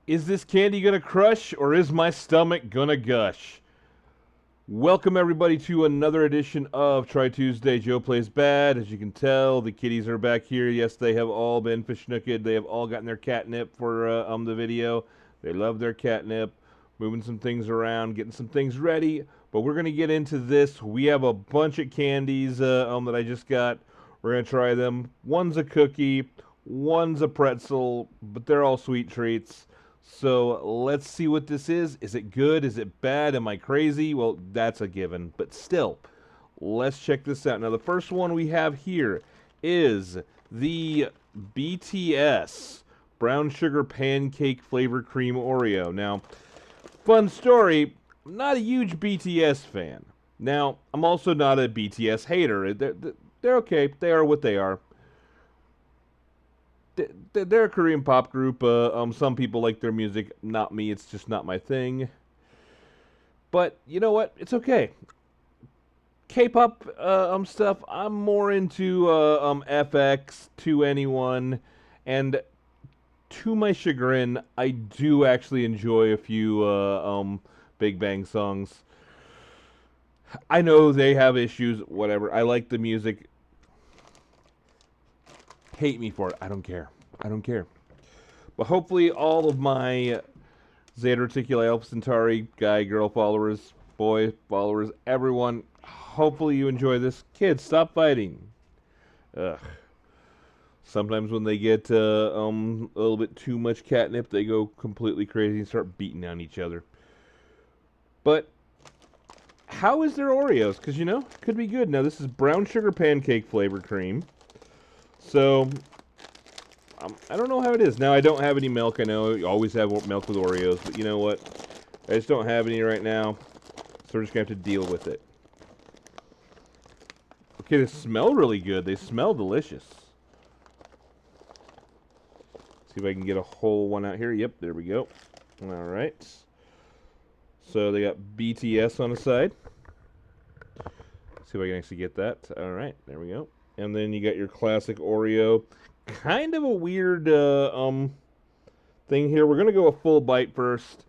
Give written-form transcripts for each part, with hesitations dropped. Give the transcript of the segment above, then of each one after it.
Is this candy gonna crush or is my stomach gonna gush? Welcome everybody to another edition of Try Tuesday. Joe Plays Bad. As you can tell, the kitties are back here. Yes, they have all been fishnooked. They have all gotten their catnip for the video. They love their catnip. Moving some things around, getting some things ready. But we're gonna get into this. We have a bunch of candies that I just got. We're gonna try them. One's a cookie, one's a pretzel, but they're all sweet treats. So let's see what this is. Is it good? Is it bad? Am I crazy? Well, that's a given. But still, let's check this out. Now, the first one we have here is the BTS Brown Sugar Pancake Flavor Cream Oreo. Now, fun story, I'm not a huge BTS fan. Now, I'm also not a BTS hater. They're okay. They are what they are. They're a Korean pop group. Some people like their music. Not me. It's just not my thing. But you know what? It's okay. K-pop stuff. I'm more into FX, to anyone, and to my chagrin, I do actually enjoy a few Big Bang songs. I know they have issues. Whatever. I like the music. Hate me for it. I don't care. I don't care. But hopefully all of my Zeta Reticuli Alpha Centauri guy, girl followers, boy followers, everyone, hopefully you enjoy this. Kids, stop fighting. Ugh. Sometimes when they get a little bit too much catnip, they go completely crazy and start beating on each other. But how is their Oreos? Because, you know, could be good. Now, this is brown sugar pancake flavor cream. So, I don't know how it is. Now, I don't have any milk. I know you always have milk with Oreos, but you know what? I just don't have any right now, so we're just going to have to deal with it. Okay, they smell really good. They smell delicious. See if I can get a whole one out here. Yep, there we go. All right. So, they got BTS on the side. See if I can actually get that. All right, there we go. And then you got your classic Oreo. Kind of a weird thing here. We're going to go a full bite first,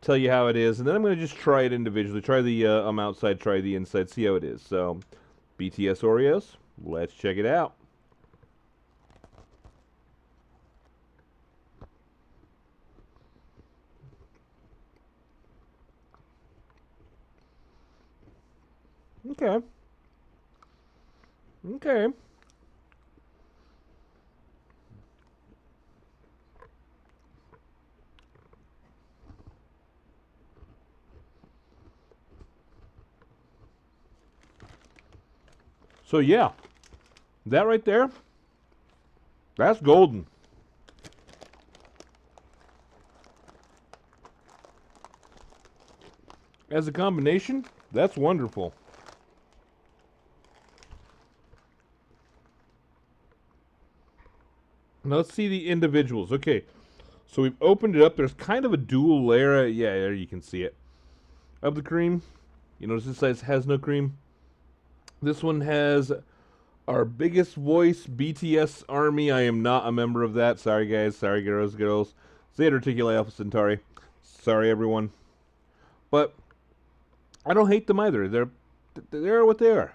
tell you how it is, and then I'm going to just try it individually. Try the outside, try the inside, see how it is. So, BTS Oreos, let's check it out. Okay. Okay. So yeah, that right there, that's golden. As a combination, that's wonderful. Now let's see the individuals. Okay, so we've opened it up. There's kind of a dual layer. Yeah, there you can see it. Of the cream. You notice this side has no cream. This one has our biggest voice, BTS Army. I am not a member of that. Sorry, guys. Sorry, girls. Zeta Reticuli Alpha Centauri. Sorry, everyone. But I don't hate them either. They're what they are.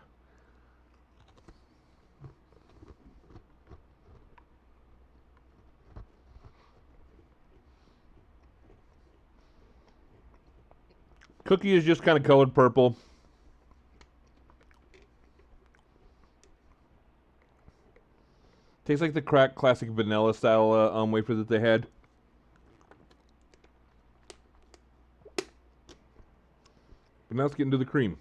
Cookie is just kind of colored purple. Tastes like the crack classic vanilla style wafer that they had. But now let's get into the cream.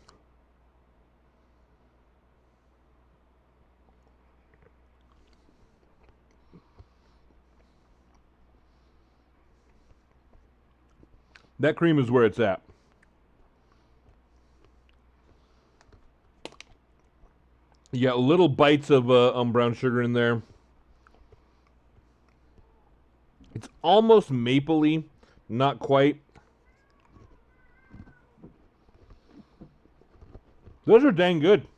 That cream is where it's at. You got little bites of brown sugar in there. It's almost mapley, not quite. Those are dang good.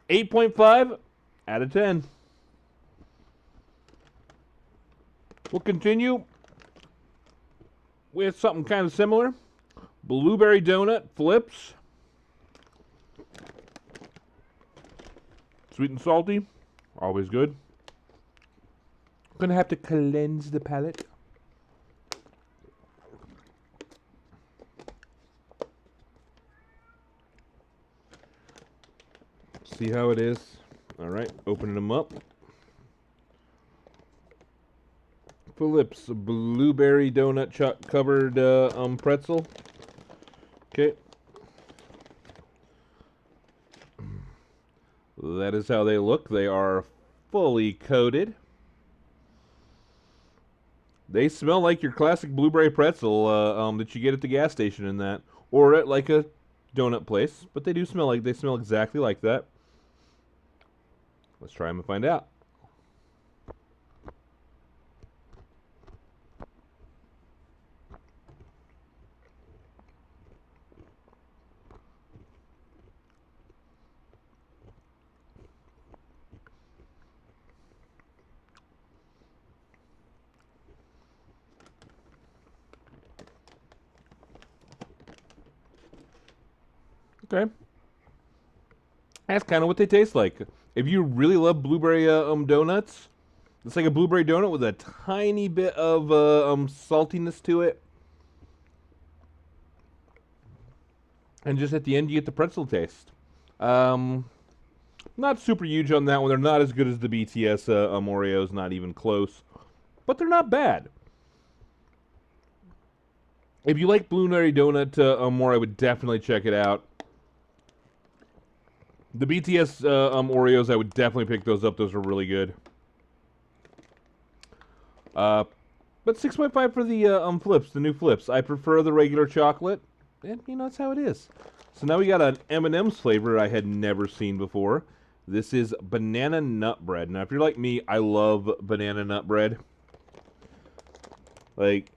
8.5 out of 10. We'll continue with something kind of similar. Blueberry donut flips. Sweet and salty. Always good. Gonna have to cleanse the palate. See how it is. Alright, opening them up. Phillips blueberry donut covered pretzel. Okay. That is how they look. They are fully coated. They smell like your classic blueberry pretzel that you get at the gas station in that, or at like a donut place. But they do smell like exactly like that. Let's try them and find out. Okay. That's kind of what they taste like. If you really love blueberry donuts, it's like a blueberry donut with a tiny bit of saltiness to it. And just at the end, you get the pretzel taste. Not super huge on that one. They're not as good as the BTS Oreos, not even close. But they're not bad. If you like blueberry donut more, I would definitely check it out. The BTS Oreos, I would definitely pick those up. Those are really good. But 6.5 for the flips, the new flips. I prefer the regular chocolate, and you know that's how it is. So now we got an M&M's flavor I had never seen before. This is banana nut bread. Now, if you're like me, I love banana nut bread. Like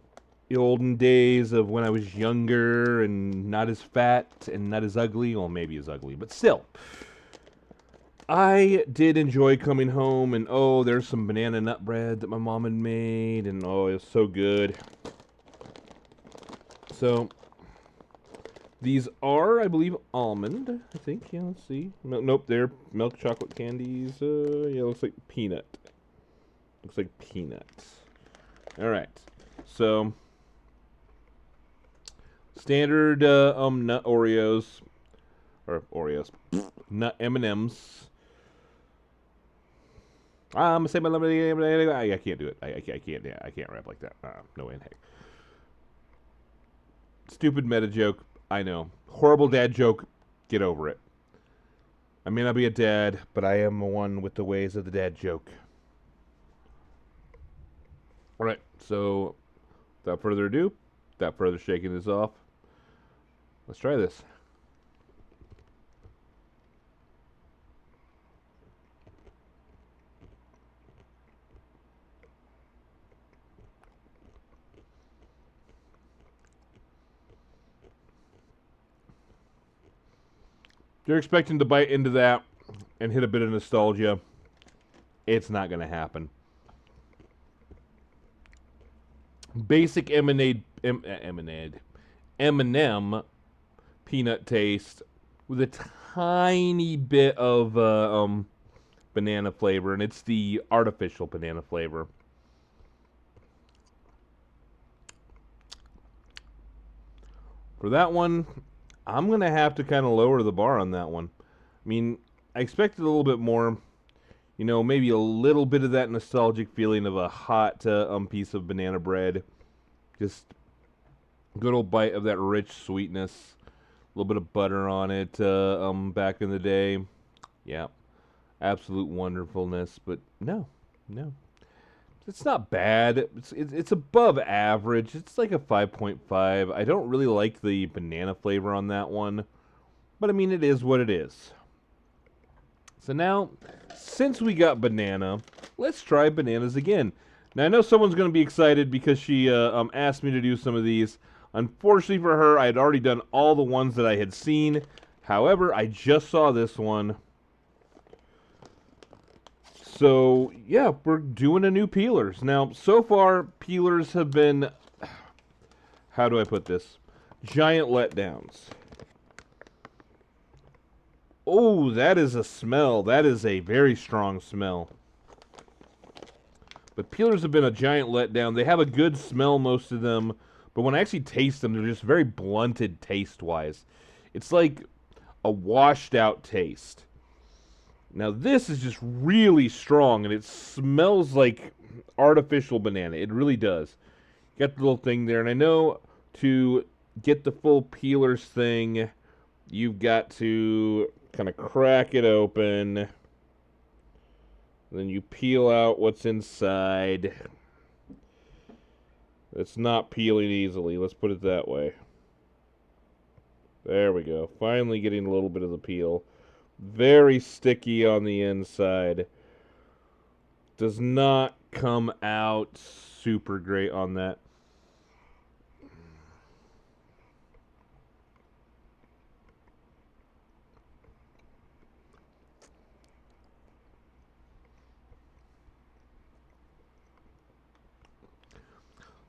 the olden days of when I was younger and not as fat and not as ugly. Well, maybe as ugly, but still. I did enjoy coming home and, oh, there's some banana nut bread that my mom had made, and oh, it was so good. So, these are, I believe, almond, I think. Yeah, let's see. No, nope, they're milk chocolate candies. Yeah, looks like peanut. Looks like peanuts. Alright, so, standard nut Oreos, or Oreos, nut M&M's. I'm gonna say my I can't do it. I can't rap like that. No way in heck. Stupid meta joke. I know. Horrible dad joke. Get over it. I may not be a dad, but I am one with the ways of the dad joke. Alright, so without further ado, without further shaking this off, let's try this. If you're expecting to bite into that and hit a bit of nostalgia, it's not going to happen. Basic M&M peanut taste with a tiny bit of banana flavor, and it's the artificial banana flavor. For that one, I'm going to have to kind of lower the bar on that one. I mean, I expected a little bit more, you know, maybe a little bit of that nostalgic feeling of a hot piece of banana bread. Just good old bite of that rich sweetness. A little bit of butter on it back in the day. Yeah, absolute wonderfulness. But no. It's not bad. It's above average. It's like a 5.5. I don't really like the banana flavor on that one. But, I mean, it is what it is. So now, since we got banana, let's try bananas again. Now, I know someone's going to be excited because she asked me to do some of these. Unfortunately for her, I had already done all the ones that I had seen. However, I just saw this one. So, yeah, we're doing a new peelers. Now, so far, peelers have been, how do I put this? Giant letdowns. Oh, that is a smell. That is a very strong smell. But peelers have been a giant letdown. They have a good smell, most of them. But when I actually taste them, they're just very blunted taste-wise. It's like a washed-out taste. Now, this is just really strong, and it smells like artificial banana. It really does. Got the little thing there. And I know to get the full peelers thing, you've got to kind of crack it open. Then you peel out what's inside. It's not peeling easily, let's put it that way. There we go. Finally getting a little bit of the peel. Very sticky on the inside. Does not come out super great on that.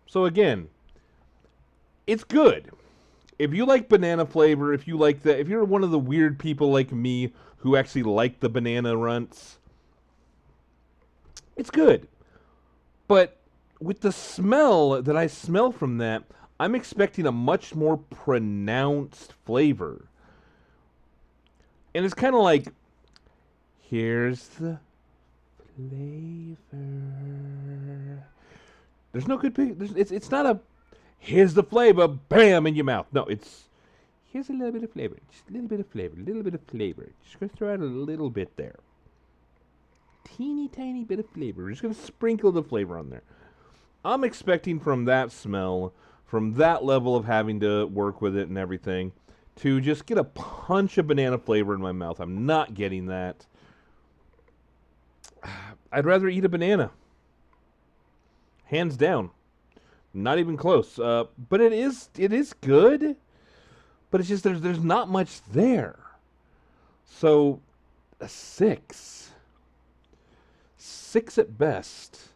So again, it's good. If you like banana flavor, if you like that, if you're one of the weird people like me who actually like the banana runts, it's good. But with the smell that I smell from that, I'm expecting a much more pronounced flavor. And it's kind of like, here's the flavor. There's no good picture. It's not a, here's the flavor, bam, in your mouth. No, it's, here's a little bit of flavor. Just a little bit of flavor, a little bit of flavor. Just going to throw out a little bit there. Teeny tiny bit of flavor. We're just going to sprinkle the flavor on there. I'm expecting from that smell, from that level of having to work with it and everything, to just get a punch of banana flavor in my mouth. I'm not getting that. I'd rather eat a banana. Hands down. Not even close. But it is good. But it's just there's not much there. So a 6. 6 at best.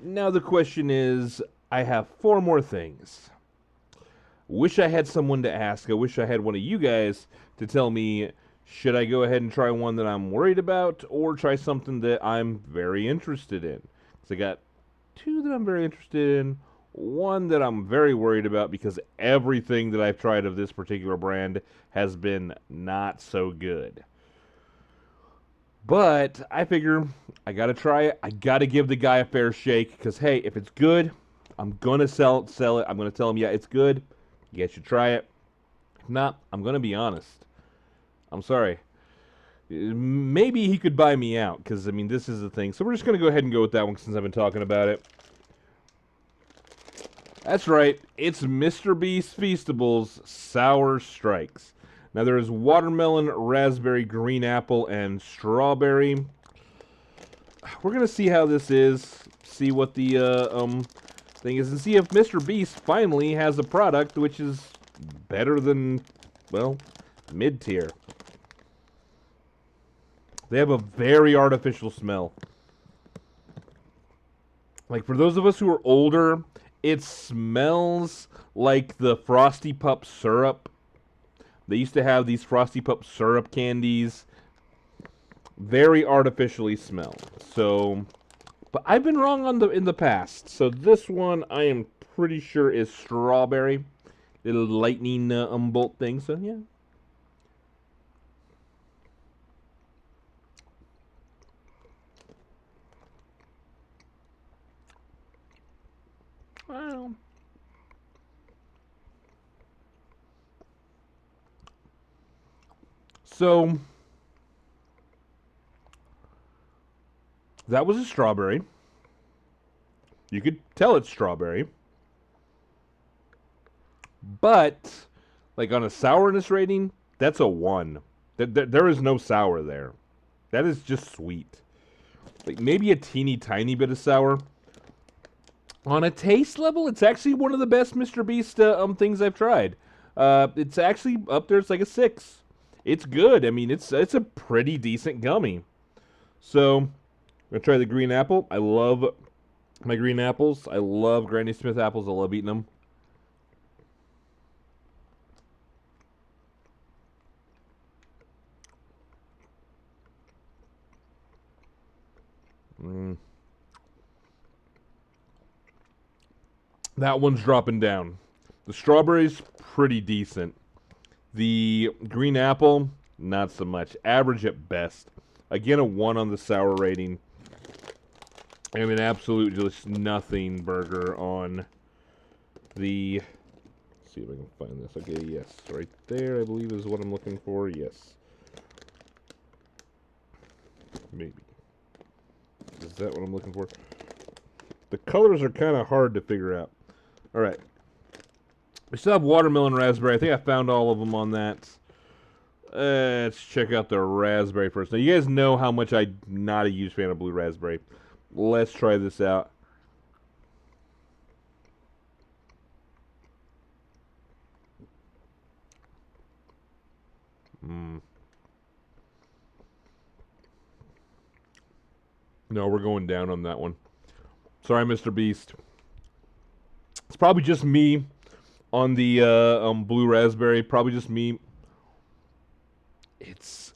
Now the question is, I have 4 more things. Wish I had someone to ask. I wish I had one of you guys to tell me, should I go ahead and try one that I'm worried about, or try something that I'm very interested in? So I got 2 that I'm very interested in, 1 that I'm very worried about because everything that I've tried of this particular brand has been not so good. But I figure I gotta try it. I gotta give the guy a fair shake because, hey, if it's good, I'm gonna sell it. I'm gonna tell him, yeah, it's good. You guys should try it. If not, I'm gonna be honest. I'm sorry. Maybe he could buy me out because, I mean, this is the thing. So we're just gonna go ahead and go with that one since I've been talking about it. That's right. It's Mr. Beast Feastables Sour Strikes. Now there is watermelon, raspberry, green apple, and strawberry. We're gonna see how this is. See what the thing is, and see if Mr. Beast finally has a product which is better than, well, mid-tier. They have a very artificial smell. Like, for those of us who are older, it smells like the Frosty Pup syrup. They used to have these Frosty Pup syrup candies. Very artificially smell. So, but I've been wrong on in the past. So this one I am pretty sure is strawberry. Little lightning bolt thing. So yeah. Well. So that was a strawberry. You could tell it's strawberry. But, like, on a sourness rating, that's a 1. There is no sour there. That is just sweet. Like, maybe a teeny tiny bit of sour. On a taste level, it's actually one of the best Mr. Beast things I've tried. It's actually up there. It's like a 6. It's good. I mean, it's a pretty decent gummy. So, I'm going to try the green apple. I love my green apples. I love Granny Smith apples. I love eating them. That one's dropping down. The strawberry's pretty decent. The green apple, not so much. Average at best. Again, a 1 on the sour rating. And an absolute just nothing burger on the... Let's see if I can find this. Okay, yes. Right there, I believe, is what I'm looking for. Yes. Maybe. Is that what I'm looking for? The colors are kind of hard to figure out. Alright. We still have watermelon raspberry. I think I found all of them on that. Let's check out the raspberry first. Now, you guys know how much I'm not a huge fan of blue raspberry. Let's try this out. No, we're going down on that one. Sorry, Mr. Beast. It's probably just me on the blue raspberry. Probably just me. It's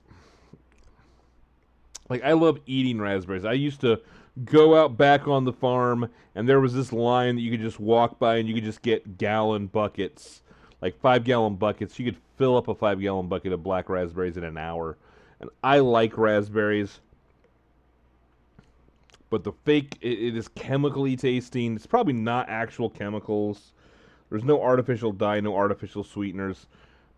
like, I love eating raspberries. I used to go out back on the farm, and there was this line that you could just walk by, and you could just get gallon buckets, like 5-gallon buckets. You could fill up a 5-gallon bucket of black raspberries in an hour. And I like raspberries. But the fake, it is chemically tasting. It's probably not actual chemicals. There's no artificial dye, no artificial sweeteners.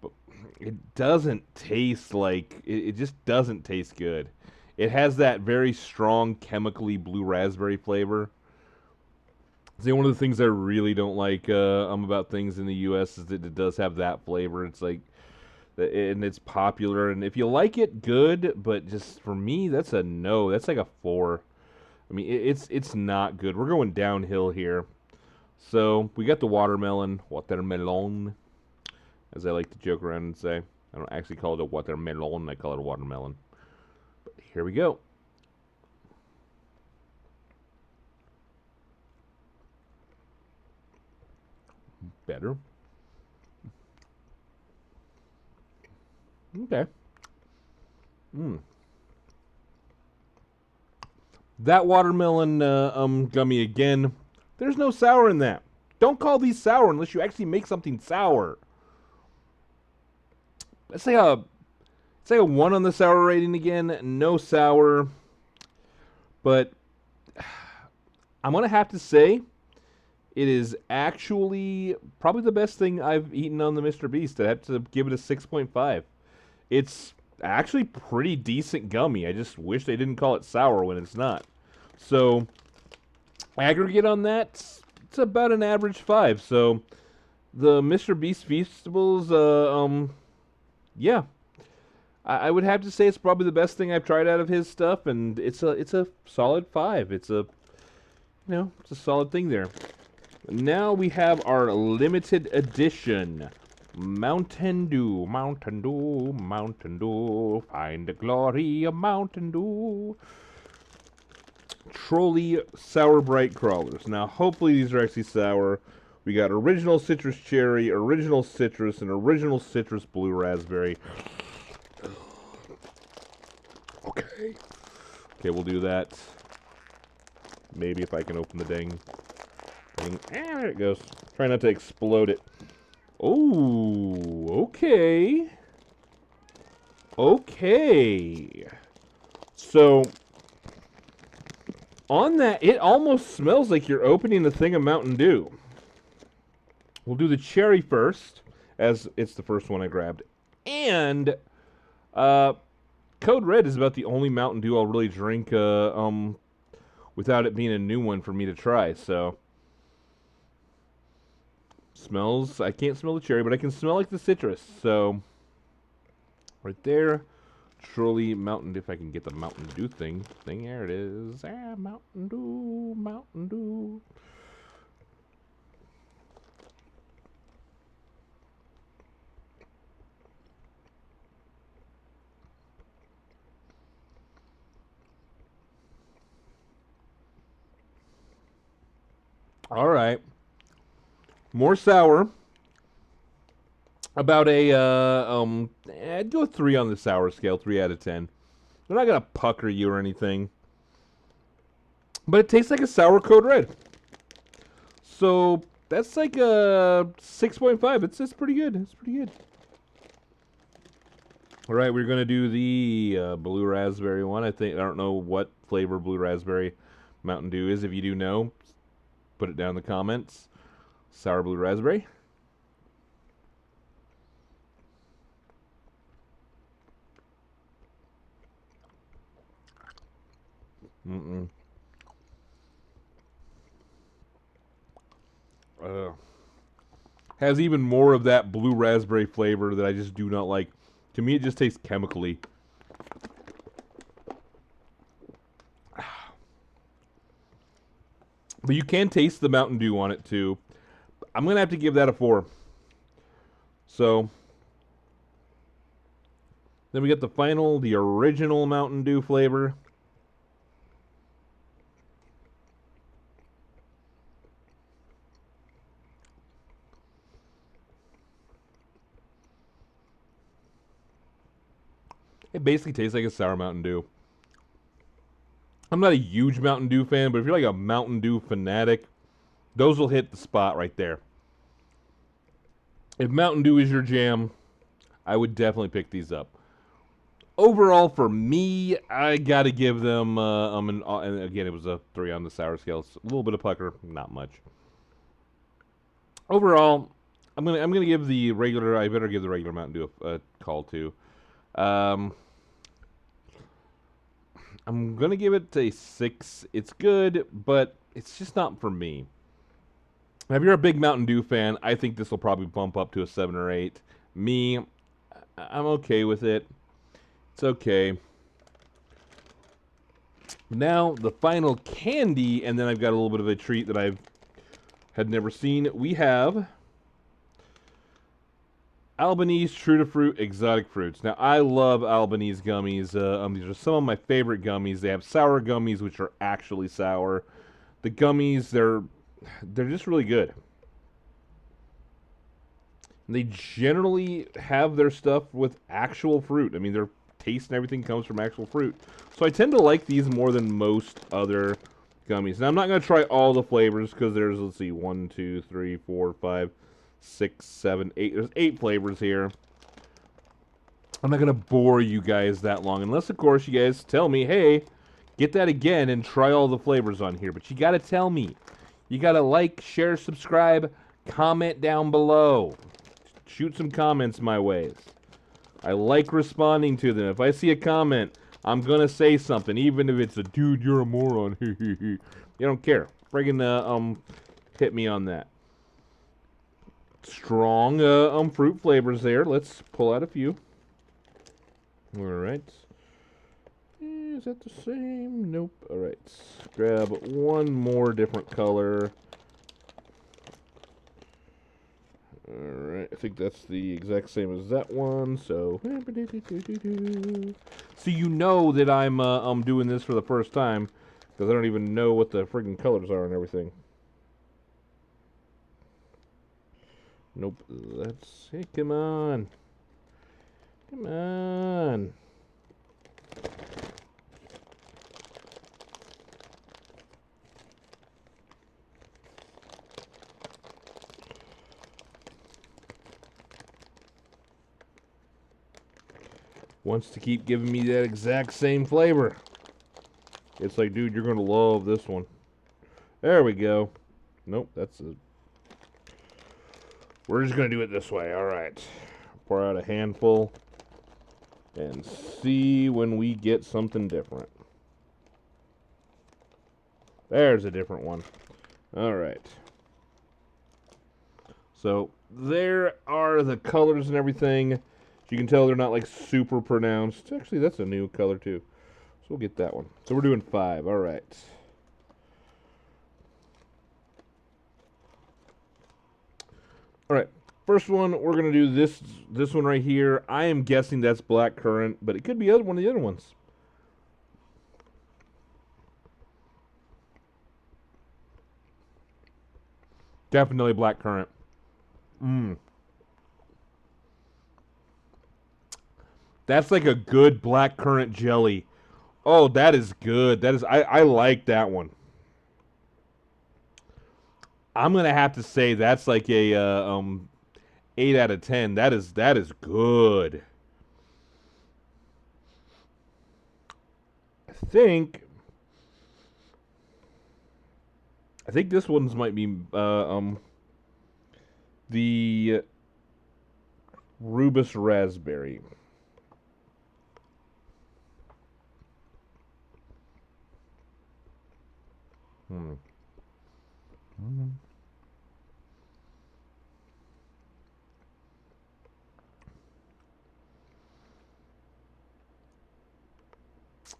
But it doesn't taste like, it just doesn't taste good. It has that very strong chemically blue raspberry flavor. See, one of the things I really don't like about things in the U.S. is that it does have that flavor. It's like, and it's popular. And if you like it, good. But just for me, that's a no. That's like a 4. I mean, it's not good. We're going downhill here. So, we got the watermelon, as I like to joke around and say. I don't actually call it a watermelon, I call it a watermelon. But here we go. Better. Okay. That watermelon gummy again. There's no sour in that. Don't call these sour unless you actually make something sour. Let's say a 1 on the sour rating again. No sour. But I'm gonna have to say it is actually probably the best thing I've eaten on the Mr. Beast. I have to give it a 6.5. It's actually pretty decent gummy. I just wish they didn't call it sour when it's not. So, aggregate on that, it's about an average 5. So, the Mr. Beast Feastables, yeah. I would have to say it's probably the best thing I've tried out of his stuff, and it's a solid 5. It's a solid thing there. Now we have our limited edition Mountain Dew, Mountain Dew, Mountain Dew, find the glory of Mountain Dew. Trolli Sour Bright Crawlers. Now, hopefully these are actually sour. We got original citrus cherry, original citrus, and original citrus blue raspberry. Okay. Okay, we'll do that. Maybe if I can open the dang thing. There it goes. Try not to explode it. Oh, okay. Okay. So, on that, it almost smells like you're opening a thing of Mountain Dew. We'll do the cherry first, as it's the first one I grabbed. And, Code Red is about the only Mountain Dew I'll really drink, without it being a new one for me to try, so. Smells, I can't smell the cherry, but I can smell like the citrus, so. Right there. Trolli Mountain Dew, if I can get the Mountain Dew thing. There it is. Mountain Dew, Mountain Dew. All right. More sour. About a, I'd go 3 on the sour scale, 3 out of 10. They're not going to pucker you or anything. But it tastes like a sour Code Red. So, That's like a 6.5. It's pretty good. It's pretty good. All right, we're gonna do the blue raspberry one. I don't know what flavor blue raspberry Mountain Dew is. If you do know, put it down in the comments. Sour blue raspberry. Mm-mm. Has even more of that blue raspberry flavor that I just do not like. To me, it just tastes chemically. But you can taste the Mountain Dew on it, too. I'm going to have to give that a 4. So, then we get the original Mountain Dew flavor. It basically tastes like a sour Mountain Dew. I'm not a huge Mountain Dew fan, but if you're like a Mountain Dew fanatic, those will hit the spot right there. If Mountain Dew is your jam, I would definitely pick these up. Overall, for me, I gotta give them. And again, it was a 3 on the sour scale. It's a little bit of pucker, not much. Overall, I'm gonna give the regular. I better give the regular Mountain Dew a call too. I'm gonna give it a 6. It's good, but it's just not for me. Now, if you're a big Mountain Dew fan, I think this will probably bump up to a 7 or 8. Me, I'm okay with it. It's okay. Now, the final candy, and then I've got a little bit of a treat that I've had never seen. We have Albanese True to Fruit Exotic Fruits. Now, I love Albanese gummies. These are some of my favorite gummies. They have sour gummies, which are actually sour. The gummies, they're just really good. And they generally have their stuff with actual fruit. I mean, their taste and everything comes from actual fruit. So I tend to like these more than most other gummies. Now, I'm not going to try all the flavors because there's, let's see, 1, 2, 3, 4, 5, 6, 7, 8. There's 8 flavors here. I'm not going to bore you guys that long. Unless, of course, you guys tell me, hey, get that again and try all the flavors on here. But you got to tell me. You got to like, share, subscribe, comment down below. Shoot some comments my ways. I like responding to them. If I see a comment, I'm going to say something. Even if it's a, dude, you're a moron. You don't care. Friggin' hit me on that. Strong fruit flavors there. Let's pull out a few. All right. Is that the same? Nope. All right. Let's grab one more different color. Alright, I think that's the exact same as that one, so... So you know that I'm doing this for the first time, because I don't even know what the friggin' colors are and everything. Nope, that's... Hey, come on. Come on. Wants to keep giving me that exact same flavor. It's like, dude, you're going to love this one. There we go. Nope, that's a... We're just going to do it this way. All right. Pour out a handful and see when we get something different. There's a different one. All right. So there are the colors and everything. You can tell they're not like super pronounced. Actually, that's a new color too. So we'll get that one. So we're doing 5. All right. All right. First one, we're going to do this one right here. I am guessing that's black currant, but it could be one of the other ones. Definitely black currant. That's like a good black currant jelly. Oh, that is good. I like that one. I'm gonna have to say that's like a 8 out of 10. That is good. I think I think this one's might be the Rubus Raspberry. Hmm. Mm-hmm.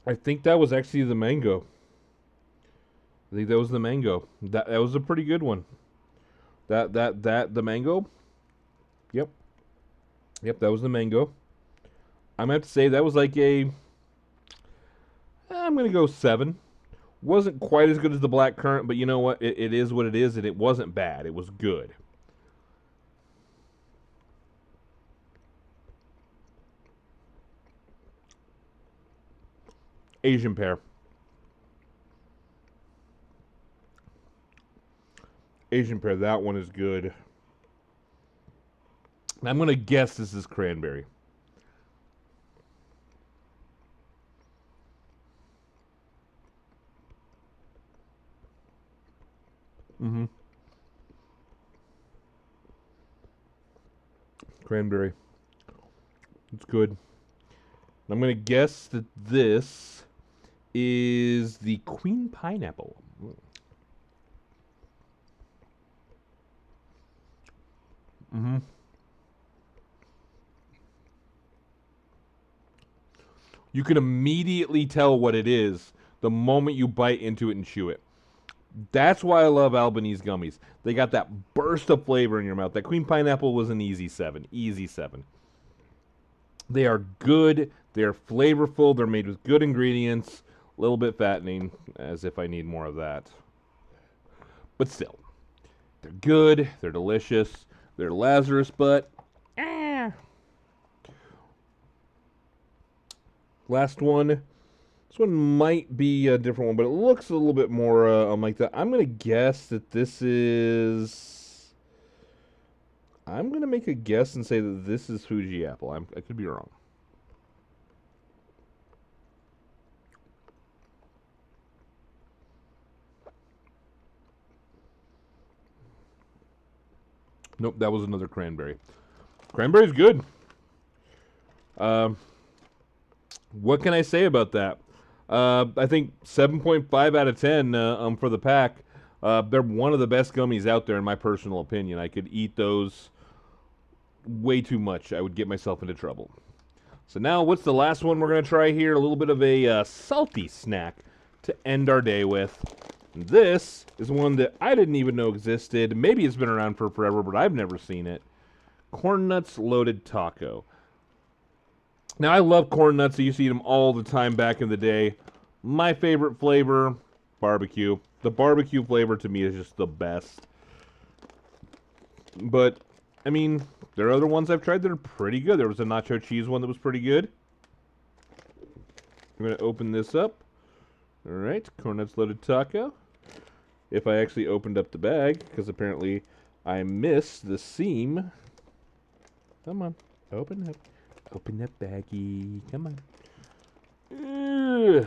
I think that was actually the mango. I think that was the mango. That was a pretty good one. That the mango. Yep, yep. That was the mango. I'm gonna have to say that was like a. I'm gonna go 7. Wasn't quite as good as the black currant, but you know what? It is what it is, and it wasn't bad. It was good. Asian pear. Asian pear. That one is good. I'm gonna guess this is cranberry. Mm-hmm. Cranberry. It's good. I'm gonna guess that this is the queen pineapple. Mm-hmm. You can immediately tell what it is the moment you bite into it and chew it. That's why I love Albanese gummies. They got that burst of flavor in your mouth. That queen pineapple was an easy 7. Easy 7. They are good. They're flavorful. They're made with good ingredients. A little bit fattening, as if I need more of that. But still, they're good. They're delicious. They're Lazarus, but last one. This one might be a different one, but it looks a little bit more like that. I'm gonna guess that this is. I'm gonna make a guess and say that this is Fuji apple. I could be wrong. Nope, that was another cranberry. Cranberry's good. Um, what can I say about that? I think 7.5 out of 10 for the pack. They're one of the best gummies out there, in my personal opinion. I could eat those way too much. I would get myself into trouble. So now, what's the last one we're going to try here? A little bit of a salty snack to end our day with. This is one that I didn't even know existed. Maybe it's been around for forever, but I've never seen it. Corn Nuts Loaded Taco. Now, I love corn nuts. I used to eat them all the time back in the day. My favorite flavor, barbecue. The barbecue flavor to me is just the best. But, I mean, there are other ones I've tried that are pretty good. There was a nacho cheese one that was pretty good. I'm going to open this up. All right, Corn Nuts Loaded Taco. If I actually opened up the bag, because apparently I missed the seam. Come on, open up. Open that baggie. Come on. Ugh.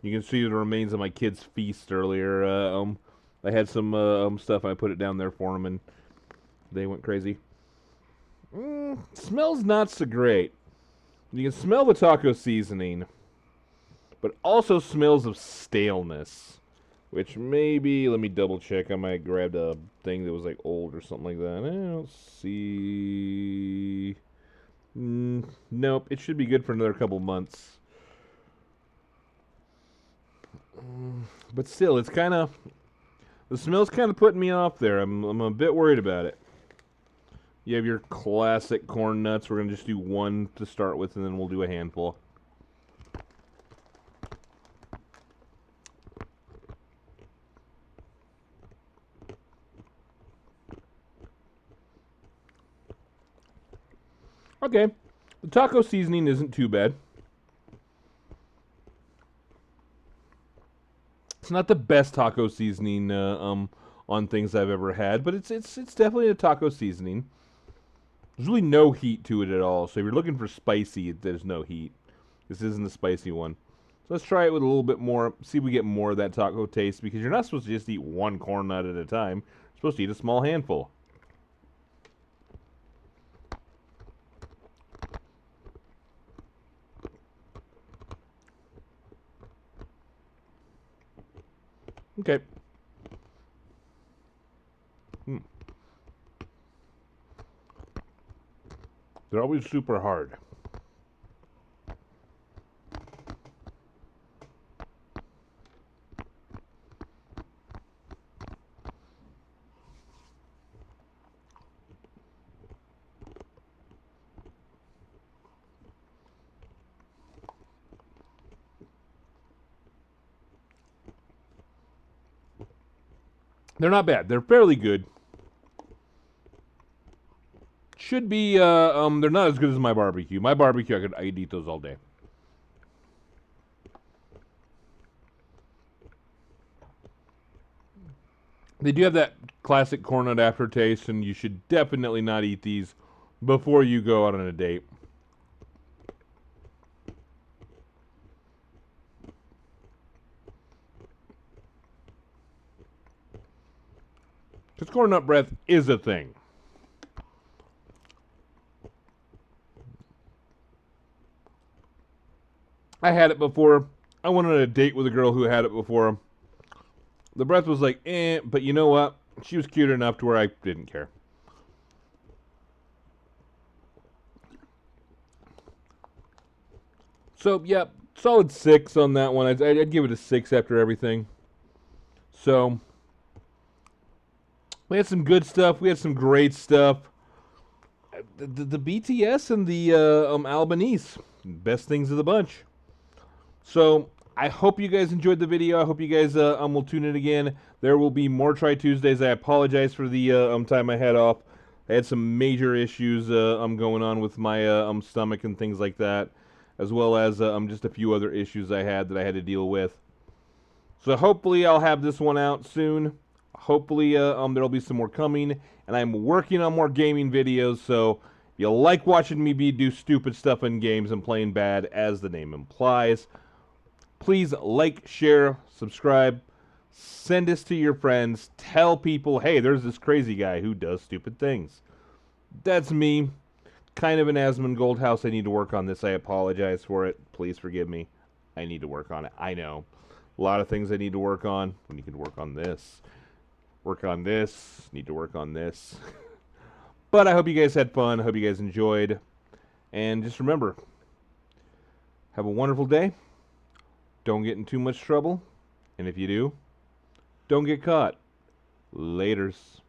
You can see the remains of my kid's feast earlier. I had some stuff. I put it down there for them, and they went crazy. Smells not so great. You can smell the taco seasoning, but also smells of staleness. Which maybe, let me double check. I might grab a thing that was like old or something like that. I don't see. Nope, it should be good for another couple months. But still, it's kind of, the smell's kind of putting me off there. I'm a bit worried about it. You have your classic corn nuts. We're going to just do one to start with, and then we'll do a handful. Okay, the taco seasoning isn't too bad. It's not the best taco seasoning on things I've ever had, but it's definitely a taco seasoning. There's really no heat to it at all, so if you're looking for spicy, there's no heat. This isn't the spicy one. So let's try it with a little bit more, see if we get more of that taco taste, because you're not supposed to just eat one corn nut at a time. You're supposed to eat a small handful. Okay. They're always super hard. They're not bad. They're fairly good. Should be, they're not as good as my barbecue. My barbecue, I'd eat those all day. They do have that classic corn nut aftertaste, and you should definitely not eat these before you go out on a date. Because corn nut breath is a thing. I had it before. I went on a date with a girl who had it before. The breath was like, eh, but you know what? She was cute enough to where I didn't care. So, yeah, solid 6 on that one. I'd give it a 6 after everything. So, we had some good stuff. We had some great stuff. The BTS and the Albanese, best things of the bunch. So, I hope you guys enjoyed the video. I hope you guys will tune in again. There will be more Try Tuesdays. I apologize for the time I had off. I had some major issues going on with my stomach and things like that, as well as just a few other issues I had that I had to deal with. So hopefully I'll have this one out soon. Hopefully there'll be some more coming, and I'm working on more gaming videos. So if you like watching me do stupid stuff in games and playing bad, as the name implies, please like, share, subscribe, send this to your friends, tell people, hey, there's this crazy guy who does stupid things. That's me. Kind of an Asmund Goldhouse. I need to work on this. I apologize for it. Please forgive me. I need to work on it. I know. A lot of things I need to work on. When you can work on this. Work on this. Need to work on this. But I hope you guys had fun. I hope you guys enjoyed. And just remember, have a wonderful day. Don't get in too much trouble. And if you do, don't get caught. Laters.